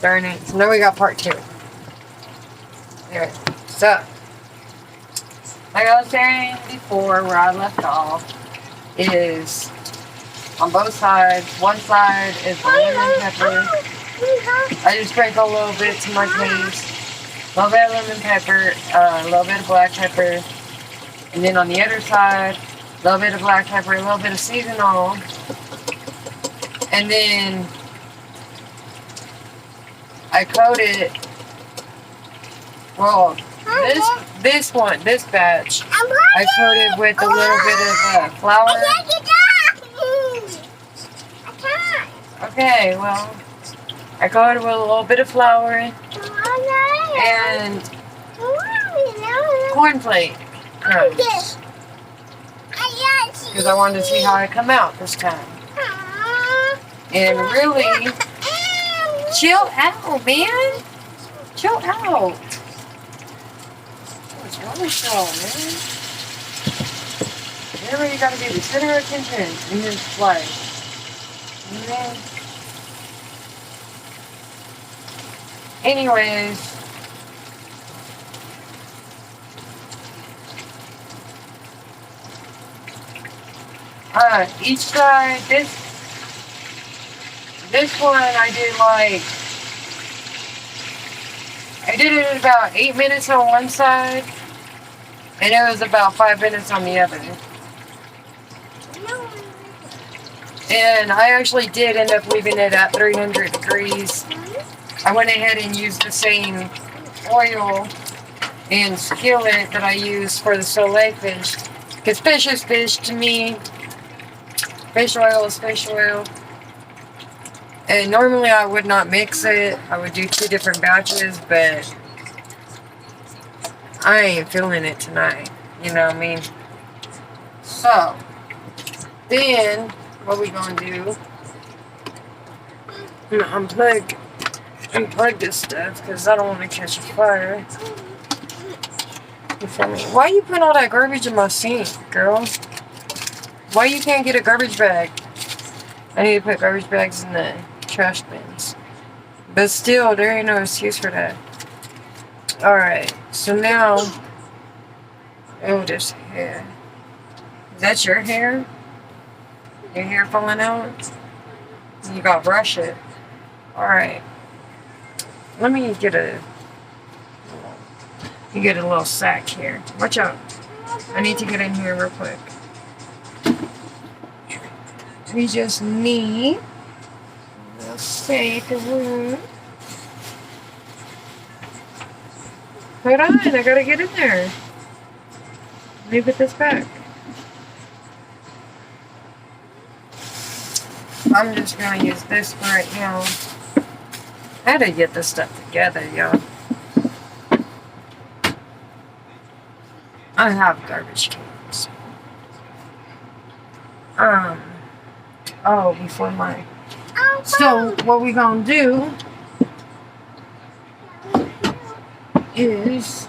Darn it. So now we got part 2. Anyway, so, like I was saying before, where I left off is on both sides. One side is the lemon pepper. I just sprinkle a little bit to my taste. A little bit of lemon pepper, a little bit of black pepper. And then on the other side, a little bit of black pepper, a little bit of seasonal. And then I coat it. Well, this batch, I coated with a little bit of flour. Okay, well, I coated with a little bit of flour and cornflake crumbs because I wanted to see how I come out this time. And really, chill out, man. Chill out. What's wrong with y'all, man? Whatever you gotta do, the center of attention in this life. Man. Anyways, each side, this one I did it in about 8 minutes on one side, and it was about 5 minutes on the other. And I actually did end up leaving it at 300 degrees. I went ahead and used the same oil and skillet that I use for the Soleil fish. Because fish is fish to me. Fish oil is fish oil. And normally I would not mix it. I would do 2 different batches, but I ain't feeling it tonight. You know what I mean? So, then, what we gonna do? I'm gonna unplug this stuff because I don't want to catch a fire. You feel me? Why you putting all that garbage in my sink, girl? Why you can't get a garbage bag? I need to put garbage bags in the trash bins. But still, there ain't no excuse for that. Alright, so now... Oh, there's hair. Is that your hair? Your hair falling out? You gotta brush it. Alright. Let me get a... You get a little sack here. Watch out. I need to get in here real quick. We just need a little safe room. Hold on, I gotta get in there. Let me put this back. I'm just gonna use this for right now. I had to get this stuff together, y'all. I have garbage cans. Oh, before my... So, what we gonna do is...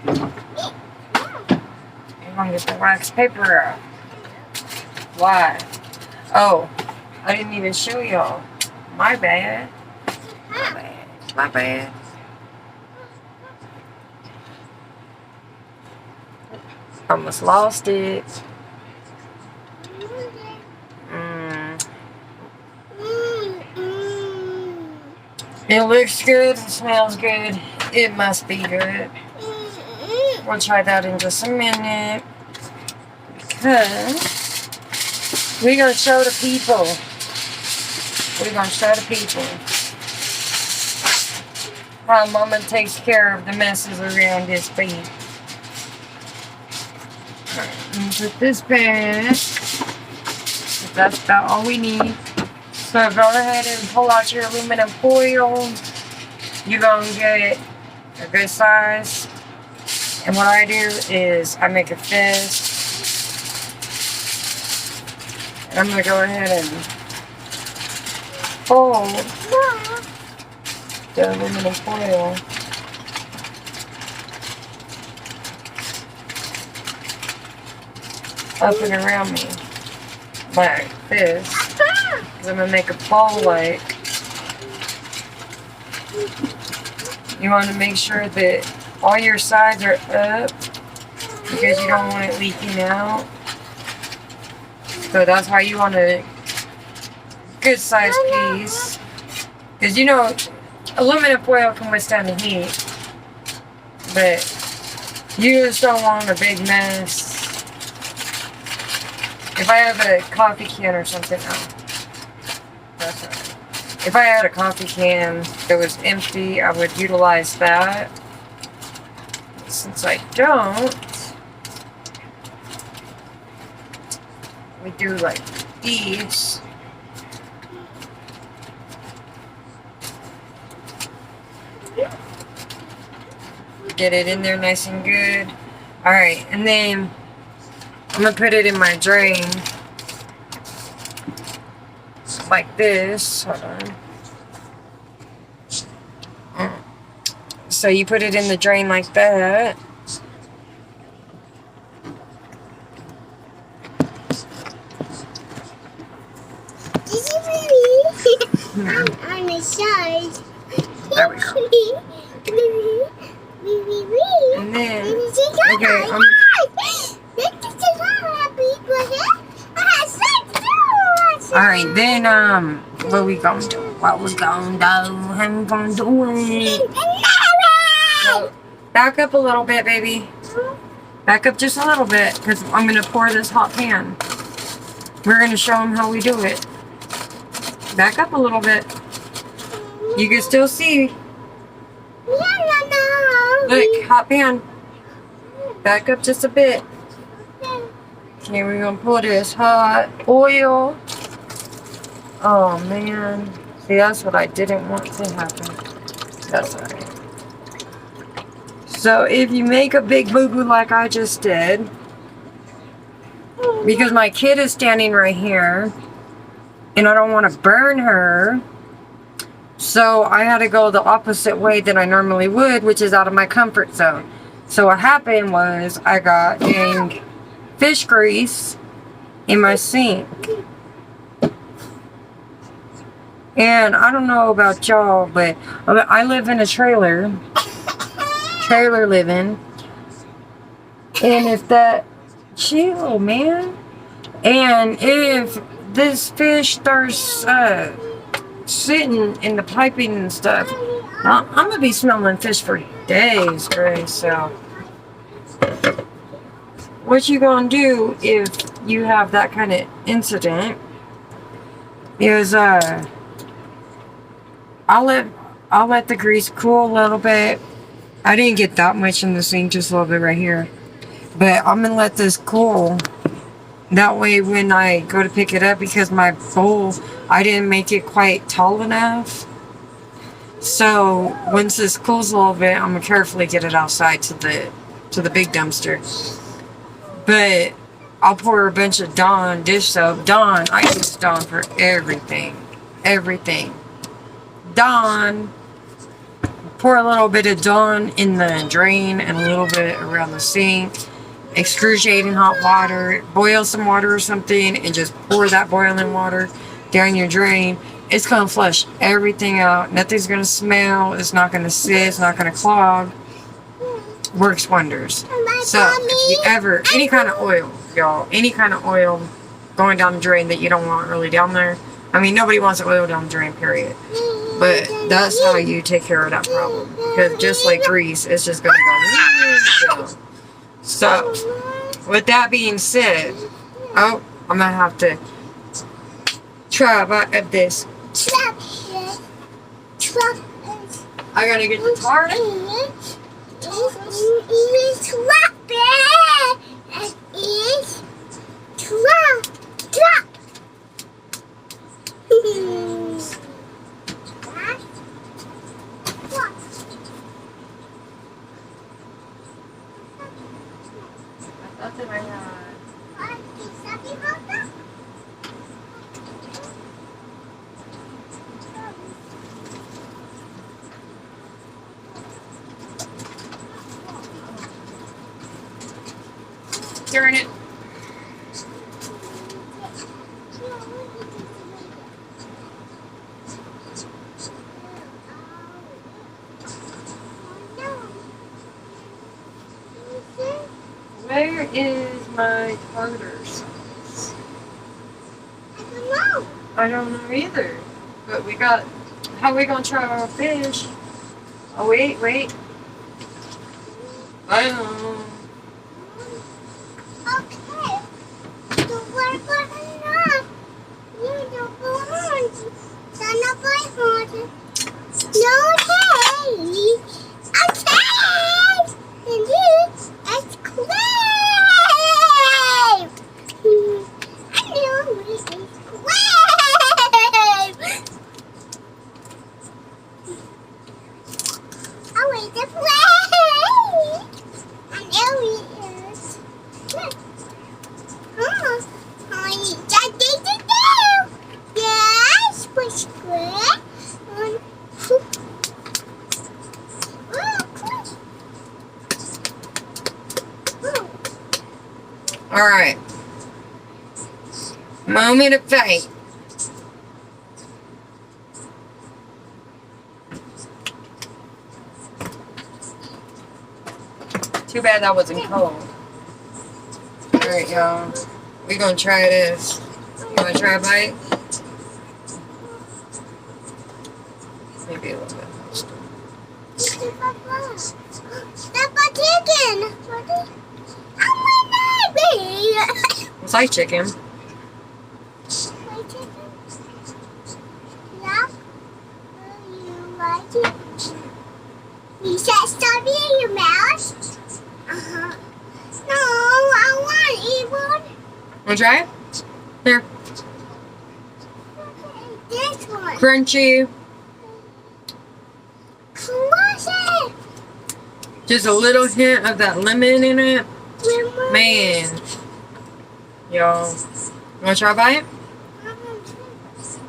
You're gonna get the wax paper out. Why? Oh, I didn't even show y'all. My bad. My bad. My bad. Almost lost it. It looks good. It smells good. It must be good. We'll try that in just a minute. Because we're going to show the people. We're going to show the people how Mama takes care of the messes around this feet. Put this back. That's about all we need. So go ahead and pull out your aluminum foil. You're going to get a good size. And what I do is I make a fist. And I'm going to go ahead and fold the aluminum foil. Up and around me like this. I'm going to make a ball like. You want to make sure that all your sides are up because you don't want it leaking out. So that's why you want a good sized piece. Because you know, aluminum foil can withstand the heat. But you just don't want a big mess. If I have a coffee can or something, oh, that's right. If I had a coffee can that was empty, I would utilize that. Since I don't, we do like these. Get it in there nice and good. Alright, and then I'm going to put it in my drain. Like this. Hold on. So you put it in the drain like that. On the side. There we go. And then, okay, alright, then, what we gonna do? What we gonna do? I'm gonna do it. So, back up a little bit, baby. Back up just a little bit, because I'm gonna pour this hot pan. We're gonna show them how we do it. Back up a little bit. You can still see. Look, hot pan. Back up just a bit. Okay, we're gonna pour this hot oil. Oh man. See, that's what I didn't want to happen. That's alright. So if you make a big boo-boo like I just did, because my kid is standing right here, and I don't want to burn her, so I had to go the opposite way that I normally would, which is out of my comfort zone. So what happened was I got dang fish grease in my sink. And I don't know about y'all, but I live in a trailer living. And if that, chill, man. And if this fish starts sitting in the piping and stuff, I'm gonna be smelling fish for days, Grace. So what you gonna do if you have that kind of incident is I'll let the grease cool a little bit. I didn't get that much in the sink, just a little bit right here, but I'm gonna let this cool. That way when I go to pick it up, because my bowl, I didn't make it quite tall enough. So once this cools a little bit, I'm gonna carefully get it outside to the big dumpster. But I'll pour a bunch of Dawn dish soap. Dawn, I use Dawn for everything. Everything. Dawn. Pour a little bit of Dawn in the drain and a little bit around the sink. Excruciate in hot water, boil some water or something, and just pour that boiling water down your drain. It's going to flush everything out. Nothing's going to smell. It's not going to sit. It's not going to clog. Works wonders. So, if you ever, any kind of oil, y'all, any kind of oil going down the drain that you don't want really down there. I mean, nobody wants oil down the drain, period. But that's how you take care of that problem. Because just like grease, it's just going to go down. So, with that being said, oh, I'm going to have to try about this. I got to get the tar. Turn it. Where is my quarter size? I don't know. I don't know either. But we got. How are we gonna try our fish? Oh wait. I don't know. Okay. The work was enough. You don't want. Son of my father. No hay. Okay. And this is clay. I know it is clay. Oh, it's a play. I know it is. I got things to do. Yes, push square. Alright. Moment of fate. Too bad that wasn't cold. Alright, y'all. We're gonna try this. You wanna try a bite? Maybe a little bit. Stop a chicken. Oh my baby. It's like chicken. My chicken. Yeah. You like it? You said stop in your mouth. No, I want to eat one. Wanna try it? Here. This one. Crunchy. Crunchy. Just a little hint of that lemon in it. Man. Y'all. You wanna try a bite?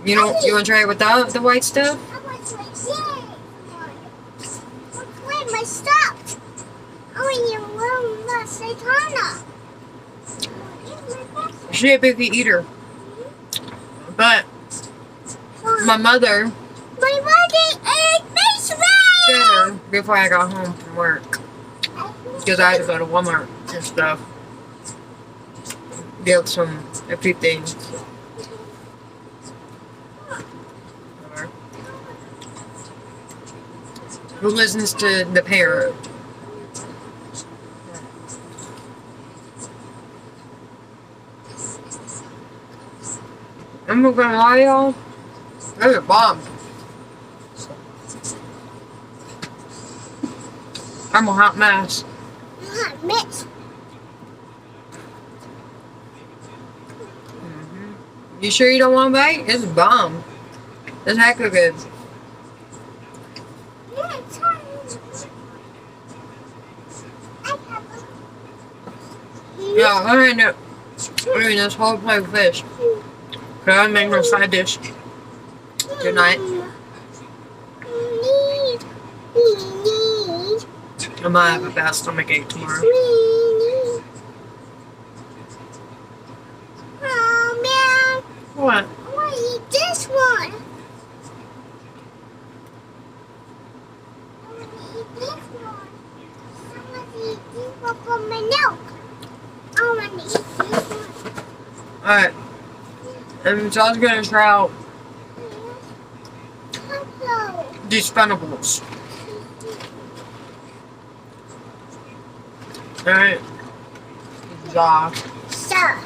You wanna try it without the white stuff? I want to wait, my stopped. Oh, and you room the Satana. She's a picky eater. But my mother My body is fed her before I got home from work. Because I had to go to Walmart and stuff. Get a few things. Who listens to the parent? I'm not gonna lie, y'all. Those are bomb. I'm a hot mess. hot mess. You sure you don't want a bite? It's bomb. It's heck of good. Yeah, it's hot. Yeah, I'm gonna end up eating this whole plate of fish. Cause I make no side dish. Good night. I might have a bad stomach ache tomorrow. Oh man, What? I want to eat this one. I want to eat this one. I want to eat this one for my milk. I want to eat this one. Alright. And so I was gonna try out Hello. these Funables. Alright. KaZa. Sir.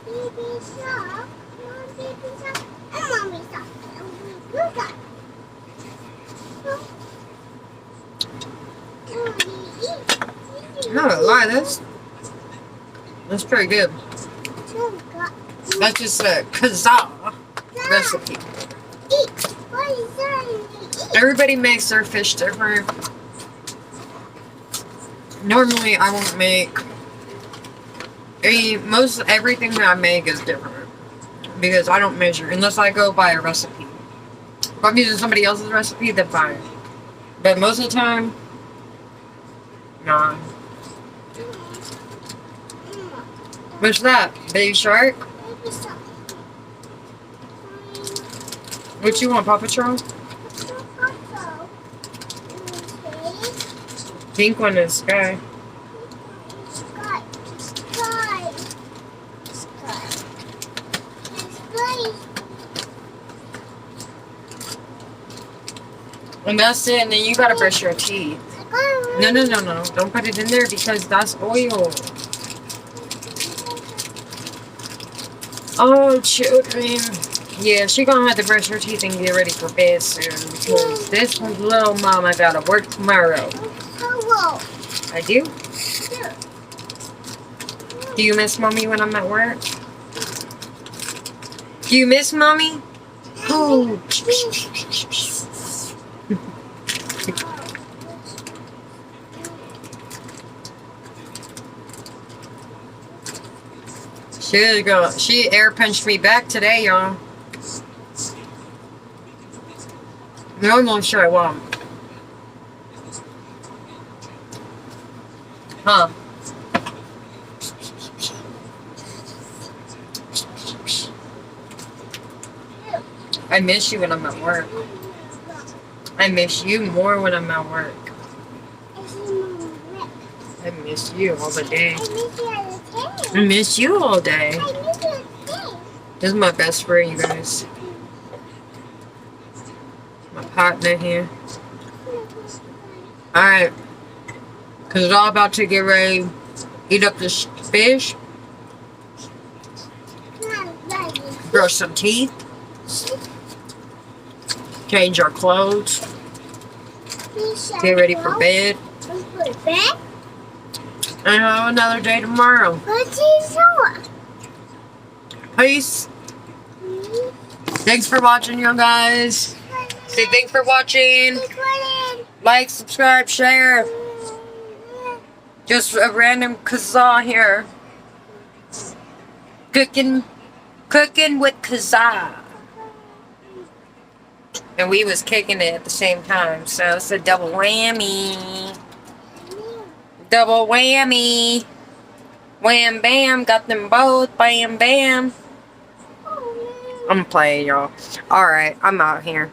Baby shark. Mom, baby shark. And mommy shark. And blue shark. I'm not gonna lie, that's pretty good. That's just a KaZa recipe. Everybody makes their fish different. Normally, I won't make. Most everything that I make is different because I don't measure unless I go by a recipe. If I'm using somebody else's recipe, then fine. But most of the time, nah. What's that? Baby shark? What you want, Paw Patrol? Pink one is Sky. Sky. Sky. Sky. Sky. And that's it, and then you gotta brush your teeth. No. Don't put it in there because that's oil. Oh, children. Yeah, she gonna have to brush her teeth and get ready for bed soon because this little mama gotta work tomorrow. Hello. I do? Do you miss mommy when I'm at work? Do you miss mommy? Oh. She air punched me back today, y'all. No, I'm not sure I won't. Huh? I miss you when I'm at work. I miss you more when I'm at work. I miss you all the day. I miss you all day. This is my best friend, you guys. My partner here. Alright. Because it's all about to get ready to eat up this fish. Brush some teeth. Change our clothes. Get ready for bed. And have another day tomorrow. Peace. Thanks for watching, you guys. Say thanks for watching. Like, subscribe, share. Just a random KaZa here. Cooking with KaZa. And we was kicking it at the same time. So it's a double whammy. Double whammy. Wham bam. Got them both. Bam bam. I'm playing, y'all. Alright, I'm out here.